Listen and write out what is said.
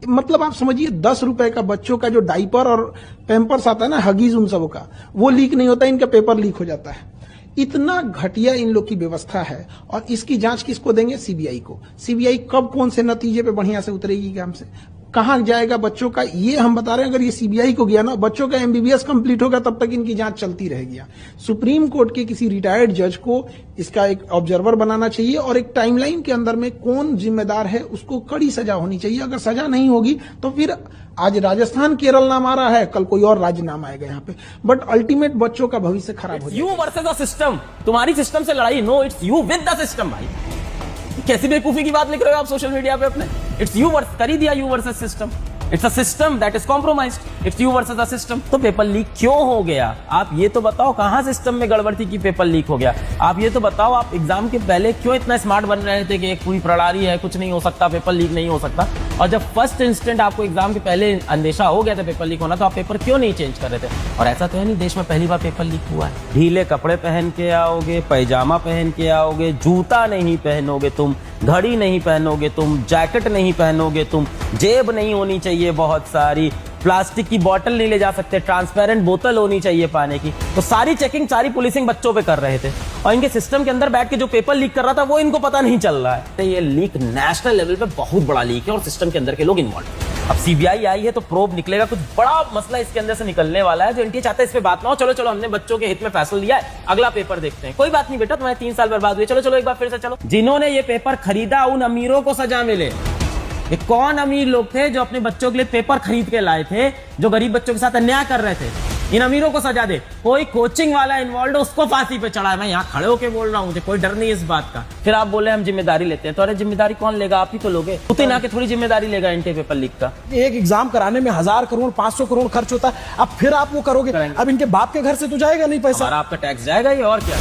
मतलब आप समझिए 10 रुपए का बच्चों का जो डाइपर और पैम्पर्स आता है ना, हगीज उन सबों का, वो लीक नहीं होता, इनका पेपर लीक हो जाता है। इतना घटिया इन लोग की व्यवस्था है। और इसकी जांच किसको देंगे? सीबीआई को। सीबीआई कब कौन से नतीजे पे बढ़िया से उतरेगी काम से, कहां जाएगा बच्चों का, ये हम बता रहे हैं। अगर ये सीबीआई को गया ना, बच्चों का एमबीबीएस कंप्लीट होगा, तब तक इनकी जांच चलती रहेगी। सुप्रीम कोर्ट के किसी रिटायर्ड जज को इसका एक ऑब्जर्वर बनाना चाहिए और एक टाइमलाइन के अंदर में कौन जिम्मेदार है उसको कड़ी सजा होनी चाहिए। अगर सजा नहीं होगी तो फिर आज राजस्थान केरल नाम आ रहा है, कल कोई और राज्य नाम आएगा यहाँ पे, बट अल्टीमेट बच्चों का भविष्य खराब हो जाएगा। यू वर्सेस द सिस्टम, तुम्हारी सिस्टम से लड़ाई, no it's you with the system. भाई कैसी बेवकूफी की बात लिख रहे हो आप सोशल मीडिया पे अपने? इट्स यू वर्स, कर ही दिया you versus system. It's a system that is compromised, it's you versus the system. तो पेपर लीक क्यों हो गया? आप ये तो बताओ, कहां सिस्टम में गड़बड़ थी कि पेपर लीक हो गया? आप ये तो बताओ, आप एग्जाम के पहले क्यों इतना स्मार्ट बन रहे थे कि एक पूरी प्रणाली है, कुछ नहीं हो सकता, पेपर लीक नहीं हो सकता, और जब फर्स्ट इंस्टेंट आपको एग्जाम के पहले अंदेशा हो गया था पेपर लीक होना, तो आप पेपर क्यों नहीं चेंज कर रहे थे? और ऐसा तो है नहीं देश में पहली बार पेपर लीक हुआ है। ढीले कपड़े पहन के आओगे, पैजामा पहन के आओगे, जूता नहीं पहनोगे तुम, घड़ी नहीं पहनोगे तुम, जैकेट नहीं पहनोगे तुम, जेब नहीं होनी चाहिए बहुत सारी, प्लास्टिक की बोतल नहीं ले जा सकते, ट्रांसपेरेंट बोतल होनी चाहिए पानी की। तो सारी चेकिंग, सारी पुलिसिंग बच्चों पे कर रहे थे, और इनके सिस्टम के अंदर बैठ के जो पेपर लीक कर रहा था वो इनको पता नहीं चल रहा है। तो ये लीक नेशनल लेवल पे बहुत बड़ा लीक है और सिस्टम के अंदर के लोग इन्वॉल्व। अब सीबीआई आई है तो प्रोब निकलेगा, कुछ बड़ा मसला इसके अंदर से निकलने वाला है। जो एनटीए चाहता है इस पे बात ना हो, चलो चलो हमने बच्चों के हित में फैसला लिया है, अगला पेपर देखते हैं। कोई बात नहीं बेटा, तुम्हारे 3 साल बर्बाद हुए, चलो चलो एक बार फिर से चलो। जिन्होंने ये पेपर खरीदा उन अमीरों को सजा मिले। ये कौन अमीर लोग थे जो अपने बच्चों के लिए पेपर खरीद के लाए थे, जो गरीब बच्चों के साथ अन्याय कर रहे थे? इन अमीरों को सजा दे। कोई कोचिंग वाला इन्वॉल्व है उसको फांसी पे चढ़ा है। मैं यहाँ खड़े होकर बोल रहा हूँ, मुझे कोई डर नहीं इस बात का। फिर आप बोले हम जिम्मेदारी लेते हैं, तो अरे जिम्मेदारी कौन लेगा? आप ही तो लोगे। पुतिन आके थोड़ी जिम्मेदारी लेगा एनटीए पेपर लीक का। एक एग्जाम कराने में 1000 करोड़ 500 करोड़ खर्च होता है, अब फिर आप वो करोगे? अब इनके बाप के घर से तो जाएगा नहीं पैसा, आपका टैक्स जाएगा ये, और क्या।